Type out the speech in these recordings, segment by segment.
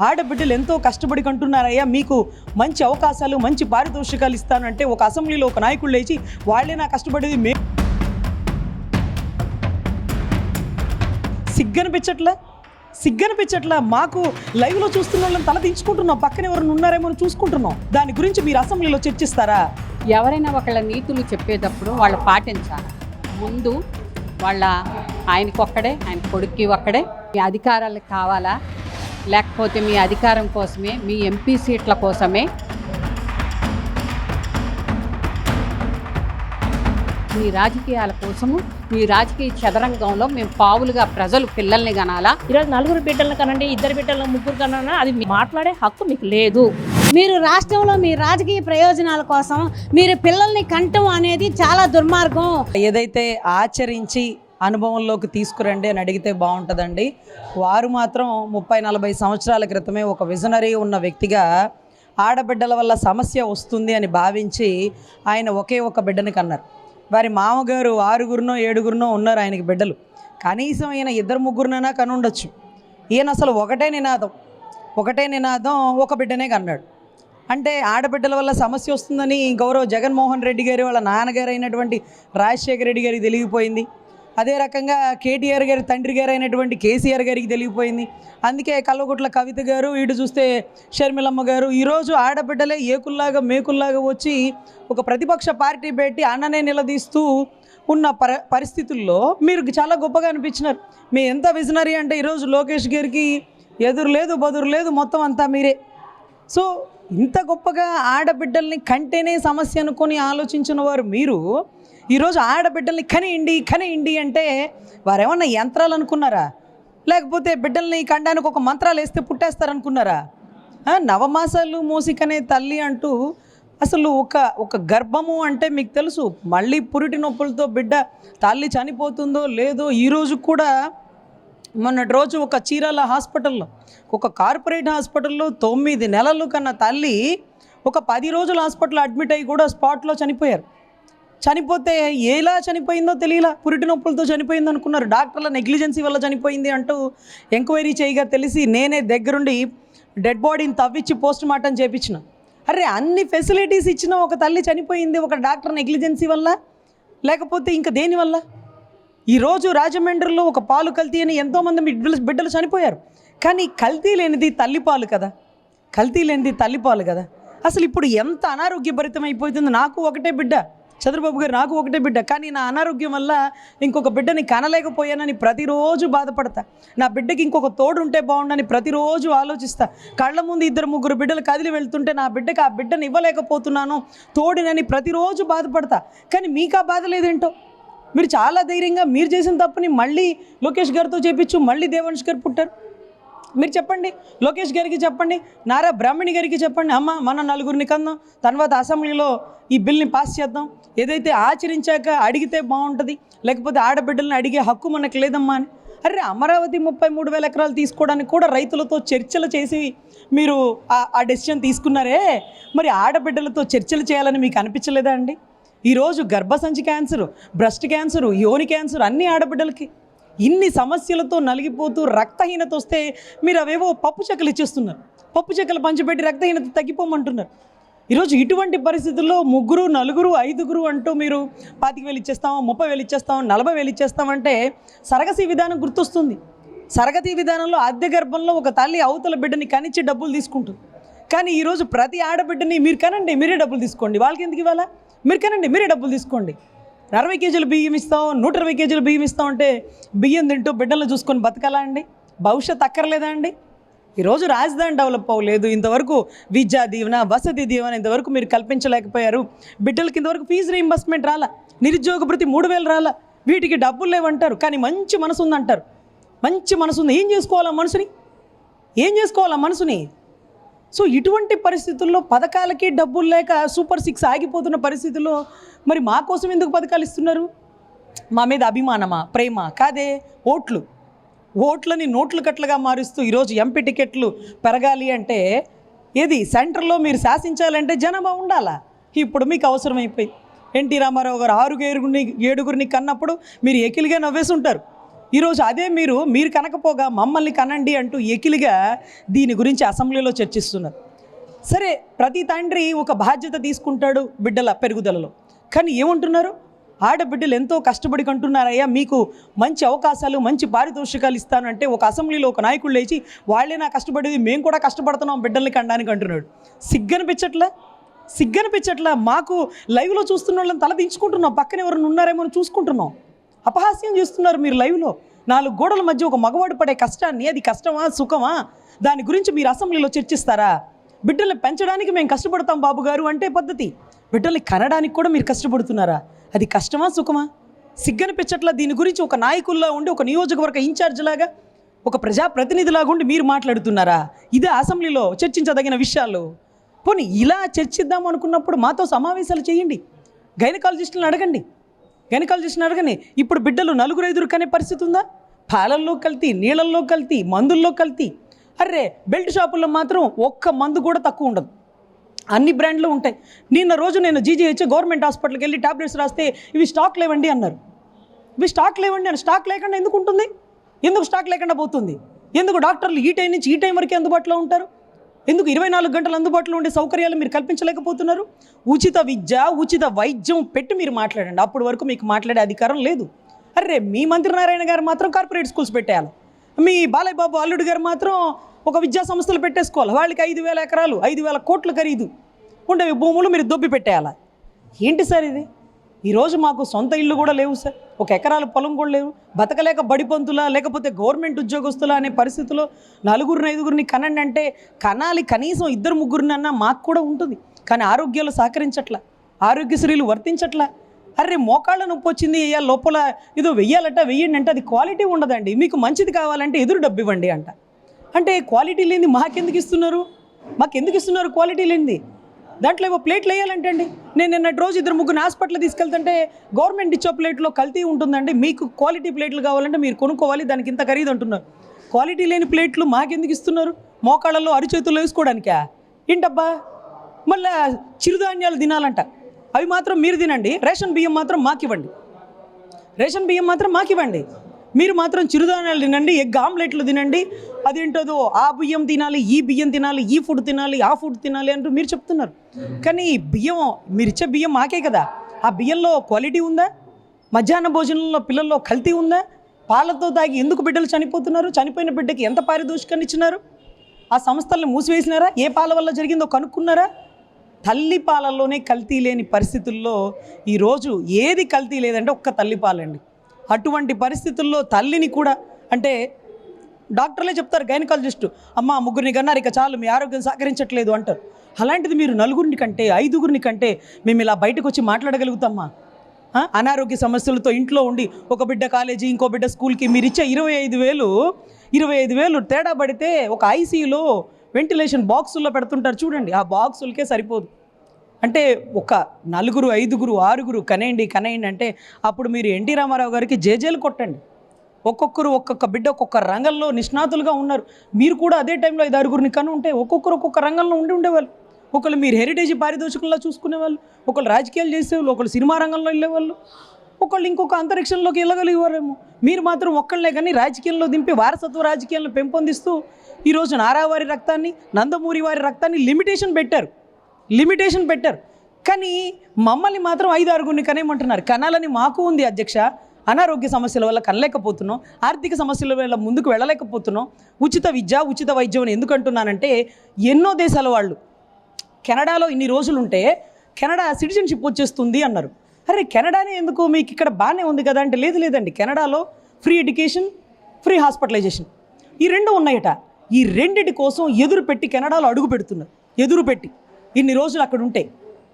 ఆడబిడ్డలు ఎంతో కష్టపడి కంటున్నారయ్యా, మీకు మంచి అవకాశాలు మంచి పారితోషికాలు ఇస్తానంటే ఒక అసెంబ్లీలో ఒక నాయకుడు లేచి వాళ్ళే నా కష్టపడేది సిగ్గనిపించట్లా మాకు లైవ్లో చూస్తున్న వాళ్ళని తల దించుకుంటున్నాం, పక్కన ఎవరైనా ఉన్నారేమో చూసుకుంటున్నాం. దాని గురించి మీరు అసెంబ్లీలో చర్చిస్తారా? ఎవరైనా ఒకళ్ళ నీతులు చెప్పేటప్పుడు వాళ్ళు పాటించాలి. ముందు ఆయనకి ఒక్కడే, ఆయన కొడుక్కి ఒక్కడే. మీ అధికారాలు కావాలా, లేకపోతే మీ అధికారం కోసమే, మీ ఎంపీ సీట్ల కోసమే, మీ రాజకీయాల కోసము, మీ రాజకీయ చదరంగంలో మేము పావులుగా ప్రజలు పిల్లల్ని కనాలా? ఈరోజు 4 బిడ్డలను కనండి, 2 బిడ్డలను 3 కన్నా అది మాట్లాడే హక్కు మీకు లేదు. మీరు రాష్ట్రంలో మీ రాజకీయ ప్రయోజనాల కోసం మీరు పిల్లల్ని కంటం అనేది చాలా దుర్మార్గం. ఏదైతే ఆచరించి అనుభవంలోకి తీసుకురండి అని అడిగితే బాగుంటుందండి. వారు మాత్రం 30-40 సంవత్సరాల క్రితమే ఒక విజనరీ ఉన్న వ్యక్తిగా ఆడబిడ్డల వల్ల సమస్య వస్తుంది అని భావించి ఆయన ఒకే ఒక బిడ్డని కన్నారు. వారి మామగారు 6గురునో 7గురునో ఉన్నారు ఆయనకి బిడ్డలు. కనీసం ఈయన 2-3 కనుండొచ్చు. ఈయన అసలు ఒకటే నినాదం ఒక బిడ్డనే కన్నాడు. అంటే ఆడబిడ్డల వల్ల సమస్య వస్తుందని గౌరవ జగన్మోహన్ రెడ్డి గారు వాళ్ళ నాన్నగారు అయినటువంటి రాజశేఖర రెడ్డి గారికి తెలియపోయింది. అదే రకంగా కేటీఆర్ గారి తండ్రి గారు అయినటువంటి కేసీఆర్ గారికి తెలియపోయింది. అందుకే కల్వకుట్ల కవిత గారు, ఇటు చూస్తే షర్మిలమ్మ గారు ఈరోజు ఆడబిడ్డలే ఏకుల్లాగా మేకుల్లాగా వచ్చి ఒక ప్రతిపక్ష పార్టీ పెట్టి అన్ననే నిలదీస్తూ ఉన్న పరిస్థితుల్లో మీరు చాలా గొప్పగా అనిపించినారు. మీ ఎంత విజనరీ అంటే ఈరోజు లోకేష్ గారికి ఎదురు లేదు బదురు లేదు, మొత్తం అంతా మీరే. సో ఇంత గొప్పగా ఆడబిడ్డల్ని కంటేనే సమస్య అనుకొని ఆలోచించిన వారు మీరు ఈరోజు ఆడబిడ్డల్ని కనియండి అంటే వారేమన్నా యంత్రాలు అనుకున్నారా? లేకపోతే బిడ్డల్ని కండానికి ఒక మంత్రాలు వేస్తే పుట్టేస్తారనుకున్నారా? నవమాసాలు మోసికనే తల్లి అంటూ అసలు ఒక గర్భము అంటే మీకు తెలుసు, మళ్ళీ పురిటి నొప్పులతో బిడ్డ తల్లి చనిపోతుందో లేదో. ఈరోజు కూడా మొన్నటి రోజు ఒక చీరాల హాస్పిటల్లో, ఒక కార్పొరేట్ హాస్పిటల్లో 9 నెలలు కన్నా తల్లి ఒక 10 రోజులు హాస్పిటల్లో అడ్మిట్ అయ్యి కూడా స్పాట్లో చనిపోయారు. చనిపోతే ఎలా చనిపోయిందో తెలియలా, పురిటి నొప్పులతో చనిపోయింది అనుకున్నారు. డాక్టర్ల నెగ్లిజెన్సీ వల్ల చనిపోయింది అంటూ ఎంక్వైరీ చేయగా తెలిసి నేనే దగ్గరుండి డెడ్ బాడీని తవ్వించి పోస్ట్ మార్టం చేయించిన. అరే, అన్ని ఫెసిలిటీస్ ఇచ్చిన ఒక తల్లి చనిపోయింది ఒక డాక్టర్ నెగ్లిజెన్సీ వల్ల, లేకపోతే ఇంకా దేనివల్ల? ఈరోజు రాజమండ్రిలో ఒక పాలు కల్తీ అని ఎంతోమంది బిడ్డలు చనిపోయారు. కానీ కల్తీ లేనిది తల్లిపాలు కదా. అసలు ఇప్పుడు ఎంత అనారోగ్యభరితం అయిపోతుంది. నాకు ఒకటే బిడ్డ, చంద్రబాబు గారు నాకు ఒకటే బిడ్డ, కానీ నా అనారోగ్యం వల్ల ఇంకొక బిడ్డని కనలేకపోయానని ప్రతిరోజు బాధపడతా. నా బిడ్డకి ఇంకొక తోడు ఉంటే బాగుండని ప్రతిరోజు ఆలోచిస్తా. కళ్ళ ముందు 2-3 బిడ్డలు కదిలి వెళ్తుంటే నా బిడ్డకి ఆ బిడ్డని ఇవ్వలేకపోతున్నాను తోడునని ప్రతిరోజు బాధపడతా. కానీ మీకు ఆ బాధ లేదేంటో. మీరు చాలా ధైర్యంగా మీరు చేసిన తప్పని మళ్ళీ లోకేష్ గారితో చేపించు, మళ్ళీ దేవాంష్ గారు పుట్టారు. మీరు చెప్పండి, లోకేష్ గారికి చెప్పండి, నారా బ్రాహ్మణి గారికి చెప్పండి, అమ్మ మన 4గురిని కందాం, తర్వాత అసెంబ్లీలో ఈ బిల్ని పాస్ చేద్దాం, ఏదైతే ఆచరించాక అడిగితే బాగుంటుంది, లేకపోతే ఆడబిడ్డలను అడిగే హక్కు మనకు లేదమ్మా అని. అరే, అమరావతి 33,000 ఎకరాలు తీసుకోవడానికి కూడా రైతులతో చర్చలు చేసి మీరు ఆ డెసిషన్ తీసుకున్నారే, మరి ఆడబిడ్డలతో చర్చలు చేయాలని మీకు అనిపించలేదా అండి? ఈరోజు గర్భసంచి క్యాన్సరు, బ్రెస్ట్ క్యాన్సరు, యోని క్యాన్సర్ అన్ని ఆడబిడ్డలకి. ఇన్ని సమస్యలతో నలిగిపోతూ రక్తహీనత వస్తే మీరు అవేవో పప్పు చెక్కలు ఇచ్చేస్తున్నారు, పప్పు చెక్కలు పంచిపెట్టి రక్తహీనత తగ్గిపోమంటున్నారు. ఈరోజు ఇటువంటి పరిస్థితుల్లో 3, 4, 5 అంటూ మీరు 25,000 ఇచ్చేస్తాం, 30,000 ఇచ్చేస్తాం, 40,000 ఇచ్చేస్తామంటే సరగసి విధానం గుర్తొస్తుంది. సరగతి విధానంలో అద్దె గర్భంలో ఒక తల్లి అవతల బిడ్డని కనిచ్చి డబ్బులు తీసుకుంటుంది. కానీ ఈరోజు ప్రతి ఆడబిడ్డని మీరు కనండి, మీరే డబ్బులు తీసుకోండి, వాళ్ళకి ఎందుకు ఇవ్వాలా? మీరు కనండి, మీరే డబ్బులు తీసుకోండి. 60 కేజీల బియ్యం ఇస్తాం, 120 కేజీల బియ్యం ఇస్తాం అంటే బియ్యం తింటూ బిడ్డలను చూసుకొని బతకాలా అండి? భవిష్యత్ అక్కర్లేదా అండి? ఈరోజు రాజధాని డెవలప్ అవ్వలేదు, ఇంతవరకు విద్యా దీవెన, వసతి దీవెన ఇంతవరకు మీరు కల్పించలేకపోయారు. బిడ్డలకి ఇంతవరకు ఫీజు రీయింబర్స్మెంట్ రాలా, నిరుద్యోగ భృతి 3,000 రాలా, వీటికి డబ్బులు లేవంటారు. కానీ మంచి మనసు ఉందంటారు. మంచి మనసు ఉంది, ఏం చేసుకోవాలా మనసుని? సో ఇటువంటి పరిస్థితుల్లో పథకాలకి డబ్బులు లేక సూపర్ 6 ఆగిపోతున్న పరిస్థితుల్లో మరి మా కోసం ఎందుకు పథకాలు ఇస్తున్నారు? మా మీద అభిమానమా, ప్రేమ? కాదే, ఓట్లని నోట్లు కట్లుగా మారుస్తూ ఈరోజు ఎంపీ టికెట్లు పెరగాలి అంటే ఏది సెంటర్లో మీరు శాసించాలంటే జనాభా ఉండాలా? ఇప్పుడు మీకు అవసరమైపోయింది. ఎన్టీ రామారావు గారు 6-7గురిని కన్నప్పుడు మీరు ఎకిలిగా నవ్వేసి ఉంటారు. ఈరోజు అదే మీరు కనకపోగా మమ్మల్ని కనండి అంటూ ఎకిలిగా దీని గురించి అసెంబ్లీలో చర్చిస్తున్నారు. సరే, ప్రతి తండ్రి ఒక బాధ్యత తీసుకుంటాడు బిడ్డల పెరుగుదలలో. కానీ ఏమంటున్నారు? ఆడబిడ్డలు ఎంతో కష్టపడి కంటున్నారయ్యా, మీకు మంచి అవకాశాలు మంచి పారితోషికాలు ఇస్తాను అంటే ఒక అసెంబ్లీలో ఒక నాయకుడు లేచి వాళ్ళే నా కష్టపడేది, మేము కూడా కష్టపడుతున్నాం బిడ్డల్ని కనడానికి అంటున్నాడు. సిగ్గనిపించట్లా? మాకు లైవ్లో చూస్తున్న వాళ్ళని తల దించుకుంటున్నాం, పక్కన ఎవరైనా ఉన్నారేమో అని చూసుకుంటున్నాం. అపహాస్యం చేస్తున్నారు మీరు లైవ్లో. 4 గోడల మధ్య ఒక మగవాడు పడే కష్టాన్ని, అది కష్టమా సుఖమా, దాని గురించి మీరు అసెంబ్లీలో చర్చిస్తారా? బిడ్డల్ని పెంచడానికి మేము కష్టపడతాం బాబు గారు అంటే పద్ధతి, బిడ్డల్ని కనడానికి కూడా మీరు కష్టపడుతున్నారా? అది కష్టమా సుఖమా? సిగ్గనిపించట్లా? దీని గురించి ఒక నాయకుల్లో ఉండి, ఒక నియోజకవర్గ ఇన్ఛార్జ్ లాగా, ఒక ప్రజాప్రతినిధిలాగా ఉండి మీరు మాట్లాడుతున్నారా? ఇదే అసెంబ్లీలో చర్చించదగిన విషయాలు? పోనీ ఇలా చర్చిద్దాం అనుకున్నప్పుడు మాతో సమావేశాలు చేయండి, గైనకాలజిస్టులను అడగండి. ఇప్పుడు బిడ్డలు 4-5 కనే పరిస్థితి ఉందా? పాలల్లో కల్తీ, నీళ్ళల్లో కల్తీ, మందుల్లో కల్తీ. అర్రే, బెల్ట్ షాపుల్లో మాత్రం ఒక్క మందు కూడా తక్కువ ఉండదు, అన్ని బ్రాండ్లు ఉంటాయి. నిన్న రోజు నేను జీజీహెచ్ గవర్నమెంట్ హాస్పిటల్కి వెళ్ళి టాబ్లెట్స్ రాస్తే ఇవి స్టాక్ లేవండి అన్నారు. స్టాక్ లేకుండా ఎందుకు ఉంటుంది? ఎందుకు స్టాక్ లేకుండా పోతుంది? ఎందుకు డాక్టర్లు ఈ టైం నుంచి ఈ టైం వరకు అందుబాటులో ఉంటారు? ఎందుకు 24 గంటలు అందుబాటులో ఉండే సౌకర్యాలు మీరు కల్పించలేకపోతున్నారు? ఉచిత విద్య, ఉచిత వైద్యం పెట్టి మీరు మాట్లాడండి. అప్పటి వరకు మీకు మాట్లాడే అధికారం లేదు. అర్రే, మీ మంత్రి నారాయణ గారు మాత్రం కార్పొరేట్ స్కూల్స్ పెట్టేయాలి, మీ బాలయ్య బాబు అల్లుడు గారు మాత్రం ఒక విద్యా సంస్థలు పెట్టేసుకోవాలి. వాళ్ళకి 5,000 ఎకరాలు 5,000 కోట్ల ఖరీదు ఉండేవి భూములు మీరు దొబ్బి పెట్టేయాలి. ఏంటి సార్ ఇది? ఈరోజు మాకు సొంత ఇల్లు కూడా లేవు సార్, 1 ఎకరాల పొలం కూడా లేవు, బతకలేక బడిపంతులా లేకపోతే గవర్నమెంట్ ఉద్యోగస్తులా అనే పరిస్థితిలో 4-5 కనండి అంటే కనాలి, కనీసం 2-3 అన్నా మాకు కూడా ఉంటుంది. కానీ ఆరోగ్యాలు సహకరించట్లా, ఆరోగ్యశ్రీలు వర్తించట్లా. అర్రే, మోకాళ్ళ నొప్పి వచ్చింది, లోపల ఏదో వెయ్యండి అంటే అది క్వాలిటీ ఉండదండి. మీకు మంచిది కావాలంటే ఎదురు డబ్బు ఇవ్వండి అంటే క్వాలిటీ లేనిది మాకెందుకు ఇస్తున్నారు? క్వాలిటీ లేనిది? దాంట్లో ఏవో ప్లేట్లు వేయాలంటే అండి, నేను నిన్నటి రోజు 2-3 హాస్పిటల్ తీసుకెళ్తుంటే గవర్నమెంట్ ఇచ్చే ప్లేట్లో కల్తీ ఉంటుందండి, మీకు క్వాలిటీ ప్లేట్లు కావాలంటే మీరు కొనుక్కోవాలి, దానికి ఇంత ఖరీదు అంటున్నారు. క్వాలిటీ లేని ప్లేట్లు మాకెందుకు ఇస్తున్నారు? మోకాళ్ళలో అరిచేతుల్లో వేసుకోవడానికా ఏంటబ్బా? మళ్ళీ చిరుధాన్యాలు తినాలంట, అవి మాత్రం మీరు తినండి, రేషన్ బియ్యం మాత్రం మాకివ్వండి. మీరు మాత్రం చిరుధాన్యాలు తినండి, ఎగ్ ఆమ్లెట్లు తినండి, అదేంటదో ఆ బియ్యం తినాలి, ఈ బియ్యం తినాలి, ఈ ఫుడ్ తినాలి, ఆ ఫుడ్ తినాలి అంటూ మీరు చెప్తున్నారు. కానీ బియ్యం, మీరు ఇచ్చే బియ్యం మాకే కదా, ఆ బియ్యంలో క్వాలిటీ ఉందా? మధ్యాహ్న భోజనంలో పిల్లల్లో కల్తీ ఉందా? పాలతో తాగి ఎందుకు బిడ్డలు చనిపోతున్నారు? చనిపోయిన బిడ్డకి ఎంత పారితోషికాన్ని ఇచ్చినారు? ఆ సంస్థలను మూసివేసినారా? ఏ పాల వల్ల జరిగిందో కనుక్కున్నారా? తల్లి పాలల్లోనే కల్తీ లేని పరిస్థితుల్లో ఈరోజు ఏది కల్తీ లేదంటే ఒక్క తల్లి పాలండి. అటువంటి పరిస్థితుల్లో తల్లిని కూడా, అంటే డాక్టర్లే చెప్తారు, గైనకాలజిస్టు, అమ్మ 3 కన్నారు, ఇక చాలు, మీ ఆరోగ్యం సహకరించట్లేదు అంటారు. అలాంటిది మీరు 4 కంటే 5 కంటే మేము ఇలా బయటకు వచ్చి మాట్లాడగలుగుతామా? అనారోగ్య సమస్యలతో ఇంట్లో ఉండి ఒక బిడ్డ కాలేజీ, ఇంకో బిడ్డ స్కూల్కి మీరు ఇచ్చే 25,000 తేడా పడితే ఒక ఐసీయూలో వెంటిలేషన్ బాక్సుల్లో పెడుతుంటారు చూడండి, ఆ బాక్సులకే సరిపోదు. అంటే ఒక 4, 5, 6 కనేయండి అంటే అప్పుడు మీరు ఎన్టీ రామారావు గారికి జేజేలు కొట్టండి. ఒక్కొక్క బిడ్డ ఒక్కొక్క రంగంలో నిష్ణాతులుగా ఉన్నారు. మీరు కూడా అదే టైంలో 5-6 కను ఉంటే ఒక్కొక్క రంగంలో ఉండేవాళ్ళు. ఒకళ్ళు మీరు హెరిటేజ్ పారితోషికంలా చూసుకునేవాళ్ళు, ఒకళ్ళు రాజకీయాలు చేసేవాళ్ళు, ఒకళ్ళు సినిమా రంగంలో వెళ్ళేవాళ్ళు, ఒకళ్ళు ఇంకొక అంతరిక్షంలోకి వెళ్ళగలిగేవారేమో. మీరు మాత్రం ఒక్కళ్ళే కానీ రాజకీయంలో దింపి వారసత్వ రాజకీయాలను పెంపొందిస్తూ ఈరోజు నారావారి రక్తాన్ని, నందమూరి వారి రక్తాన్ని లిమిటేషన్ పెట్టారు. కానీ మమ్మల్ని మాత్రం 5-6 కనేయమంటున్నారు. కనాలని మాకు ఉంది అధ్యక్ష, అనారోగ్య సమస్యల వల్ల కనలేకపోతున్నాం, ఆర్థిక సమస్యల వల్ల ముందుకు వెళ్ళలేకపోతున్నాం. ఉచిత విద్య, ఉచిత వైద్యం అని ఎందుకు అంటున్నానంటే, ఎన్నో దేశాల వాళ్ళు కెనడాలో ఇన్ని రోజులు ఉంటే కెనడా సిటిజన్షిప్ వచ్చేస్తుంది అన్నారు. అరే, కెనడానే ఎందుకు, మీకు ఇక్కడ బాగానే ఉంది కదా అంటే లేదండి, కెనడాలో ఫ్రీ ఎడ్యుకేషన్, ఫ్రీ హాస్పిటలైజేషన్ ఈ 2 ఉన్నాయట. ఈ 2 కోసం ఎదురుపెట్టి కెనడాలో అడుగు పెడుతున్నారు, ఎదురుపెట్టి ఇన్ని రోజులు అక్కడ ఉంటే.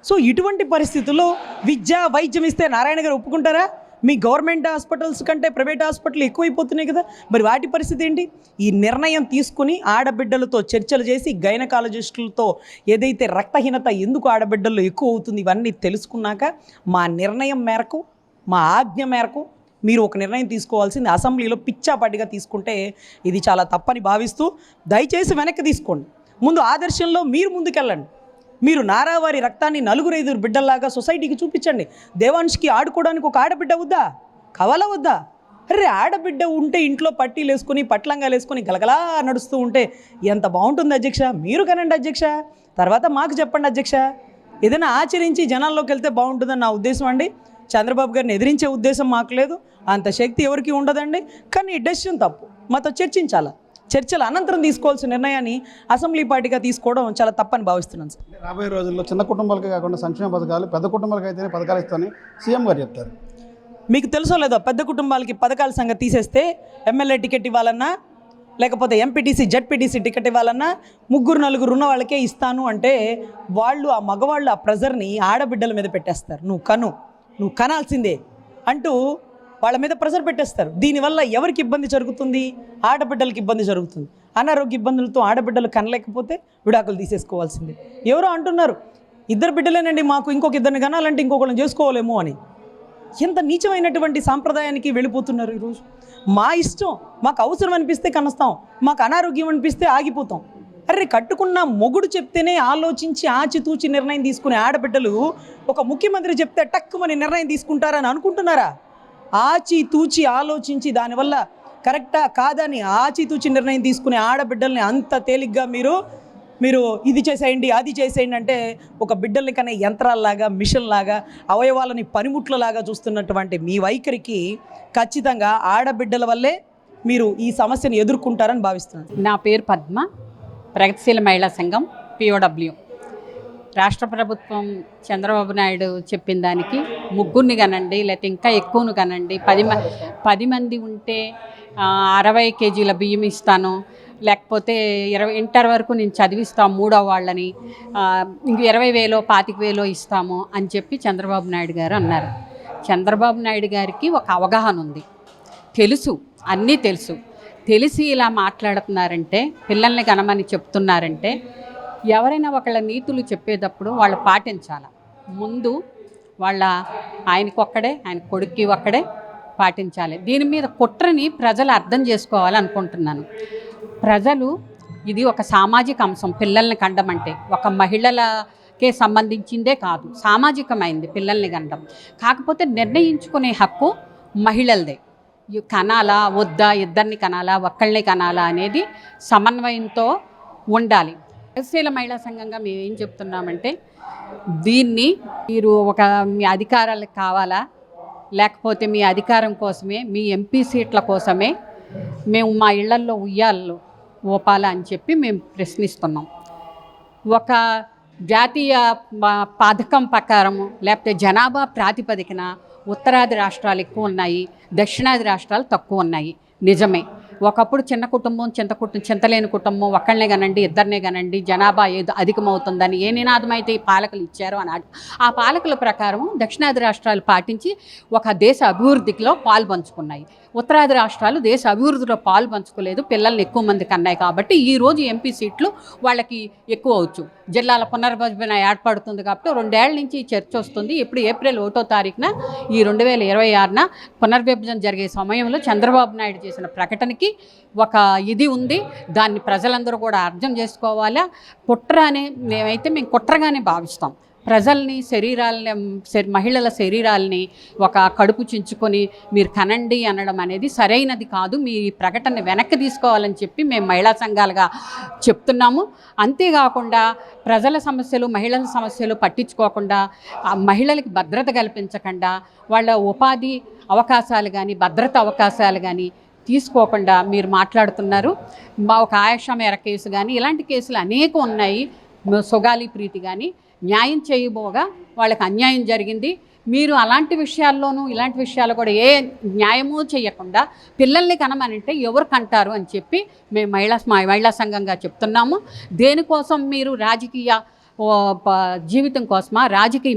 సో ఇటువంటి పరిస్థితుల్లో విద్య, వైద్యం ఇస్తే నారాయణ గారు ఒప్పుకుంటారా? మీ గవర్నమెంట్ హాస్పిటల్స్ కంటే ప్రైవేట్ హాస్పిటల్ ఎక్కువైపోతున్నాయి కదా, మరి వాటి పరిస్థితి ఏంటి? ఈ నిర్ణయం తీసుకుని ఆడబిడ్డలతో చర్చలు చేసి గైనకాలజిస్టులతో ఏదైతే రక్తహీనత ఎందుకు ఆడబిడ్డల్లో ఎక్కువ అవుతుంది ఇవన్నీ తెలుసుకున్నాక మా నిర్ణయం మేరకు, మా ఆజ్ఞ మేరకు మీరు ఒక నిర్ణయం తీసుకోవాల్సింది. అసెంబ్లీలో పిచ్చాపాటిగా తీసుకుంటే ఇది చాలా తప్పని భావిస్తూ దయచేసి వెనక్కి తీసుకోండి. ముందు ఆదర్శంలో మీరు ముందుకెళ్ళండి. మీరు నారావారి రక్తాన్ని 4-5 బిడ్డల్లాగా సొసైటీకి చూపించండి. దేవాంష్కి ఆడుకోవడానికి ఒక ఆడబిడ్డ వద్దా? కావాలా వద్దా? అరే ఆడబిడ్డ ఉంటే ఇంట్లో పట్టీలు వేసుకొని పట్లంగాలు వేసుకొని గలగలా నడుస్తూ ఉంటే ఎంత బాగుంటుంది అధ్యక్ష. మీరు కనండి అధ్యక్ష, తర్వాత మాకు చెప్పండి అధ్యక్ష. ఏదైనా ఆచరించి జనాల్లోకి వెళ్తే బాగుంటుందని నా ఉద్దేశం అండి. చంద్రబాబు గారిని ఎదిరించే ఉద్దేశం మాకు లేదు, అంత శక్తి ఎవరికి ఉండదండి. కానీ డెసిషన్ తప్పు, మాతో చర్చించాలి. చర్చల అనంతరం తీసుకోవాల్సిన నిర్ణయాన్ని అసెంబ్లీ పార్టీగా తీసుకోవడం చాలా తప్పని భావిస్తున్నాను సార్. రాబోయే రోజుల్లో చిన్న కుటుంబాలకే కాకుండా సంక్షేమ పథకాలు పెద్ద కుటుంబాలకు అయితేనే పథకాలు ఇస్తామని సీఎం గారు చెప్తారు. మీకు తెలుసో లేదో, పెద్ద కుటుంబాలకి పథకాల సంగతి తీసేస్తే ఎమ్మెల్యే టికెట్ ఇవ్వాలన్నా లేకపోతే ఎంపీటీసీ జడ్పీటీసీ టికెట్ ఇవ్వాలన్నా 3-4 ఉన్న వాళ్ళకే ఇస్తాను అంటే వాళ్ళు ఆ మగవాళ్ళు ఆ ప్రెజర్ని ఆడబిడ్డల మీద పెట్టేస్తారు. నువ్వు కనాల్సిందే అంటూ వాళ్ళ మీద ప్రెజర్ పెట్టేస్తారు. దీనివల్ల ఎవరికి ఇబ్బంది జరుగుతుంది? ఆడబిడ్డలకి ఇబ్బంది జరుగుతుంది. అనారోగ్య ఇబ్బందులతో ఆడబిడ్డలు కనలేకపోతే విడాకులు తీసేసుకోవాల్సిందే. ఎవరో అంటున్నారు 2 బిడ్డలేనండి మాకు, ఇంకొక 2 కనాలంటే ఇంకొకళ్ళని చేసుకోలేమో అని. ఎంత నీచమైనటువంటి సాంప్రదాయానికి వెళ్ళిపోతున్నారు ఈరోజు. మా ఇష్టం, మాకు అవసరం అనిపిస్తే కనస్తాం, మాకు అనారోగ్యం అనిపిస్తే ఆగిపోతాం. అరే కట్టుకున్న మొగుడు చెప్తేనే ఆలోచించి ఆచితూచి నిర్ణయం తీసుకునే ఆడబిడ్డలు ఒక ముఖ్యమంత్రి చెప్తే టక్కుమని నిర్ణయం తీసుకుంటారని అనుకుంటున్నారా? ఆచితూచి ఆలోచించి దానివల్ల కరెక్టా కాదని ఆచితూచి నిర్ణయం తీసుకునే ఆడబిడ్డల్ని అంత తేలిగ్గా మీరు ఇది చేసేయండి అది చేసేయండి అంటే ఒక బిడ్డల్ని కన్నా యంత్రాల్లాగా మిషన్లాగా అవయవాలని పనిముట్లలాగా చూస్తున్నటువంటి మీ వైఖరికి ఖచ్చితంగా ఆడబిడ్డల వల్లే మీరు ఈ సమస్యను ఎదుర్కొంటారని భావిస్తున్నాను. నా పేరు పద్మ, ప్రగతిశీల మహిళా సంఘం POW. రాష్ట్ర ప్రభుత్వం చంద్రబాబు నాయుడు చెప్పిన దానికి 3 కనండి, లేకపోతే ఇంకా ఎక్కువను కనండి, 10 మంది ఉంటే 60 కేజీల బియ్యం ఇస్తాను, లేకపోతే 20 ఇంటర్ వరకు నేను చదివిస్తాను 3వ వాళ్ళని, ఇంక 20,000 25,000 ఇస్తాము అని చెప్పి చంద్రబాబు నాయుడు గారు అన్నారు. చంద్రబాబు నాయుడు గారికి ఒక అవగాహన ఉంది, తెలుసు, అన్నీ తెలిసి ఇలా మాట్లాడుతున్నారంటే, పిల్లల్ని కనమని చెప్తున్నారంటే ఎవరైనా ఒకళ్ళ నీతులు చెప్పేటప్పుడు వాళ్ళు పాటించాలి. ముందు ఆయనకొక్కడే, ఆయన కొడుక్కి ఒక్కడే పాటించాలి. దీని మీద కుట్రని ప్రజలు అర్థం చేసుకోవాలనుకుంటున్నాను. ప్రజలు ఇది ఒక సామాజిక అంశం. పిల్లల్ని కండం అంటే ఒక మహిళలకే సంబంధించిందే కాదు, సామాజికమైంది పిల్లల్ని కండం. కాకపోతే నిర్ణయించుకునే హక్కు మహిళలదే. కనాలా వద్దా, ఇద్దరిని కనాలా ఒక్కళ్ళని కనాలా అనేది సమన్వయంతో ఉండాలి. ప్రగతిశీల మహిళా సంఘంగా మేము ఏం చెప్తున్నామంటే, దీన్ని మీరు మీ అధికారాలకు కావాలా, లేకపోతే మీ అధికారం కోసమే, మీ MP సీట్ల కోసమే మేము మా ఇళ్లల్లో ఉయ్యాలు ఊపాలా అని చెప్పి మేము ప్రశ్నిస్తున్నాం. ఒక జాతీయ పథకం ప్రకారము లేకపోతే జనాభా ప్రాతిపదికన ఉత్తరాది రాష్ట్రాలు ఎక్కువ ఉన్నాయి, దక్షిణాది రాష్ట్రాలు తక్కువ ఉన్నాయి. నిజమే, ఒకప్పుడు చిన్న కుటుంబం చింతలేని కుటుంబం ఒక్కళ్ళనే కనండి, ఇద్దరినే కనండి, జనాభా అధికమవుతుందని ఏ నినాదమైతే ఈ పాలకులు ఇచ్చారో అన్నాడు. ఆ పాలకుల ప్రకారం దక్షిణాది రాష్ట్రాలు పాటించి ఒక దేశ అభివృద్ధిలో పాల్పంచుకున్నాయి. ఉత్తరాది రాష్ట్రాలు దేశ అభివృద్ధిలో పాల్పంచుకోలేదు, పిల్లల్ని ఎక్కువ మంది కన్నాయి. కాబట్టి ఈరోజు MP సీట్లు వాళ్ళకి ఎక్కువ అవచ్చు. జిల్లాల పునర్విభజన ఏర్పడుతుంది కాబట్టి 2 ఏళ్ల నుంచి చర్చ వస్తుంది. ఇప్పుడు ఏప్రిల్ 1వ తారీఖున ఈ 2026న పునర్విభజన జరిగే సమయంలో చంద్రబాబు నాయుడు చేసిన ప్రకటనకి ఒక ఇది ఉంది. దాన్ని ప్రజలందరూ కూడా అర్థం చేసుకోవాలా. కుట్ర అని మేము కుట్రగానే భావిస్తాం. ప్రజల్ని మహిళల శరీరాలని ఒక కడుపు చించుకొని మీరు కనండి అనడం అనేది సరైనది కాదు. మీ ప్రకటన వెనక్కి తీసుకోవాలని చెప్పి మేము మహిళా సంఘాలుగా చెప్తున్నాము. అంతేకాకుండా ప్రజల సమస్యలు, మహిళల సమస్యలు పట్టించుకోకుండా, మహిళలకి భద్రత కల్పించకుండా, వాళ్ళ ఉపాధి అవకాశాలు కానీ భద్రత అవకాశాలు కానీ తీసుకోకుండా మీరు మాట్లాడుతున్నారు. ఒక ఆయుష మేర కేసు కానీ ఇలాంటి కేసులు అనేకం ఉన్నాయి. సొగాలి ప్రీతి కానీ న్యాయం చేయబోగా వాళ్ళకి అన్యాయం జరిగింది. మీరు అలాంటి విషయాల్లోనూ ఇలాంటి విషయాలు కూడా ఏ న్యాయమూ చేయకుండా పిల్లల్ని కనమనంటే ఎవరు కంటారు అని చెప్పి మేము మహిళా సంఘంగా చెప్తున్నాము. దేనికోసం మీరు రాజకీయ జీవితం కోసమా,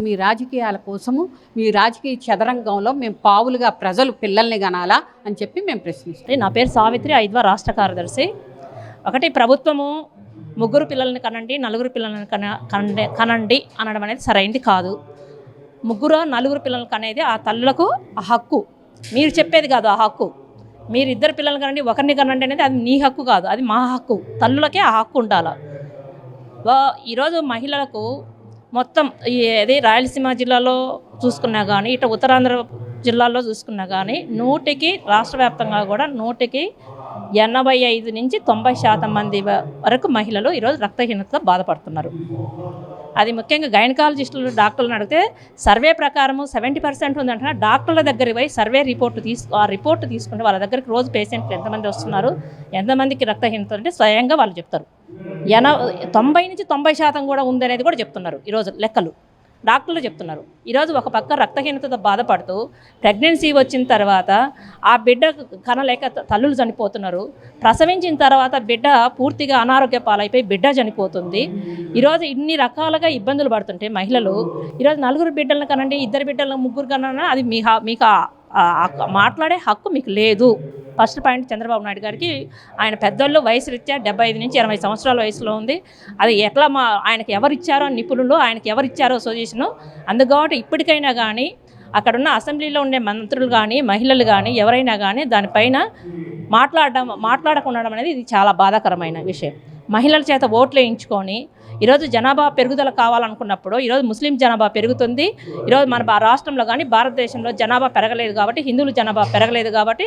మీ రాజకీయాల కోసము, మీ రాజకీయ చదరంగంలో మేము పావులుగా ప్రజలు పిల్లల్ని కనాలా అని చెప్పి మేము ప్రశ్నిస్తాం. నా పేరు సావిత్రి, 5వ రాష్ట్ర కార్యదర్శి. ఒకటి, ప్రభుత్వము 3 పిల్లల్ని కనండి, 4 పిల్లల్ని కనండి అనడం అనేది సరైనది కాదు. 3-4 పిల్లలకి అనేది ఆ తల్లులకు ఆ హక్కు. మీరు చెప్పేది కాదు ఆ హక్కు. మీరు 2 పిల్లల్ని కనండి, ఒకరిని కనండి అనేది అది నీ హక్కు కాదు, అది మా హక్కు. తల్లులకే ఆ హక్కు ఉండాలి. ఈరోజు మహిళలకు మొత్తం రాయలసీమ జిల్లాలో చూసుకున్నా కానీ, ఇటు ఉత్తరాంధ్ర జిల్లాల్లో చూసుకున్నా కానీ రాష్ట్ర వ్యాప్తంగా కూడా 85 నుంచి 90% మంది వరకు మహిళలు ఈరోజు రక్తహీనతతో బాధపడుతున్నారు. అది ముఖ్యంగా గైనకాలజిస్టులు డాక్టర్లను అడిగితే సర్వే ప్రకారము 70% ఉందంటే డాక్టర్ల దగ్గరికి పోయి సర్వే ఆ రిపోర్ట్ తీసుకుంటే వాళ్ళ దగ్గరికి రోజు పేషెంట్లు ఎంతమంది వస్తున్నారు, ఎంతమందికి రక్తహీనత అంటే స్వయంగా వాళ్ళు చెప్తారు. 90 నుంచి 90% కూడా ఉందనేది కూడా చెప్తున్నారు ఈరోజు లెక్కలు డాక్టర్లు చెప్తున్నారు. ఈరోజు ఒక పక్క రక్తహీనతతో బాధపడుతూ ప్రెగ్నెన్సీ వచ్చిన తర్వాత ఆ బిడ్డ కనలేక తల్లులు చనిపోతున్నారు. ప్రసవించిన తర్వాత బిడ్డ పూర్తిగా అనారోగ్య పాలైపోయి బిడ్డ చనిపోతుంది. ఈరోజు ఇన్ని రకాలుగా ఇబ్బందులు పడుతుంటే మహిళలు ఈరోజు 4 బిడ్డలను కనండి, 2 బిడ్డలను 3 కన్నా అది మీకు మాట్లాడే హక్కు మీకు లేదు. ఫస్ట్ పాయింట్ చంద్రబాబు నాయుడు గారికి ఆయన పెద్దోళ్ళు వయసు రీత్యా 75 నుంచి 80 సంవత్సరాల వయసులో ఉంది. అది ఎట్లా ఆయనకి ఎవరిచ్చారో నిపుణులు, ఆయనకి ఎవరిచ్చారో సజెషను. అందుకని ఇప్పటికైనా కానీ అక్కడున్న అసెంబ్లీలో ఉండే మంత్రులు కానీ మహిళలు కానీ ఎవరైనా కానీ దానిపైన మాట్లాడకుండా అనేది ఇది చాలా బాధాకరమైన విషయం. మహిళల చేత ఓట్లు వేయించుకొని ఈరోజు జనాభా పెరుగుదల కావాలనుకున్నప్పుడు ఈరోజు ముస్లిం జనాభా పెరుగుతుంది. ఈరోజు మన రాష్ట్రంలో కానీ భారతదేశంలో జనాభా పెరగలేదు కాబట్టి, హిందువుల జనాభా పెరగలేదు కాబట్టి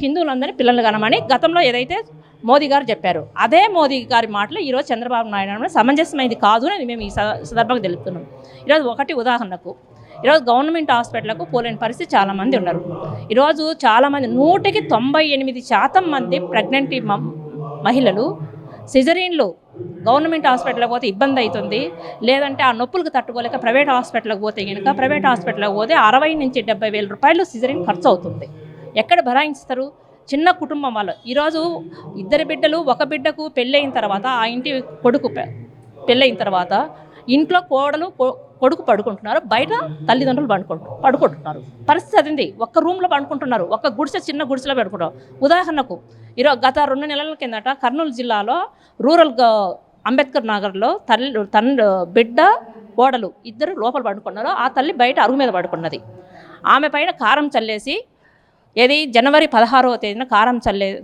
హిందువులందరినీ పిల్లలు కనమని గతంలో ఏదైతే మోదీ గారు చెప్పారు, అదే మోదీ గారి మాటలు ఈరోజు చంద్రబాబు నాయుడు సమంజసమైంది కాదు అని మేము ఈ సందర్భంగా తెలుపుతున్నాం. ఈరోజు ఉదాహరణకు ఈరోజు గవర్నమెంట్ హాస్పిటల్కు పోలేని పరిస్థితి చాలామంది ఉన్నారు. ఈరోజు చాలామంది 98% మంది ప్రెగ్నెంట్ మహిళలు సిజరీన్లు గవర్నమెంట్ హాస్పిటల్కి పోతే ఇబ్బంది అవుతుంది. లేదంటే ఆ నొప్పులకు తట్టుకోలేక ప్రైవేట్ హాస్పిటల్కి పోతే కనుక ప్రైవేట్ హాస్పిటల్కి పోతే 60 నుంచి 70 వేల రూపాయలు సిజరీన్ ఖర్చు అవుతుంది. ఎక్కడ భరాయిస్తారు? చిన్న కుటుంబం వాళ్ళు. ఈరోజు 2 బిడ్డలు, ఒక బిడ్డకు పెళ్ళయిన తర్వాత ఆ ఇంటి కొడుకు పెళ్ళయిన తర్వాత ఇంట్లో కొడుకు పడుకుంటున్నారు, బయట తల్లిదండ్రులు పడుకుంటున్నారు. పరిస్థితి అదింది. ఒక్క రూమ్లో పడుకుంటున్నారు, ఒక్క చిన్న గుడిసెలో పడుకుంటారు. ఉదాహరణకు ఈరోజు గత 2 నెలల కిందట కర్నూలు జిల్లాలో రూరల్ అంబేద్కర్ నగర్లో బిడ్డ ఓడలు 2 లోపల పడుకున్నారు. ఆ తల్లి బయట అరుగు మీద పడుకున్నది. ఆమె పైన కారం చల్లేసి జనవరి 16వ తేదీన కారం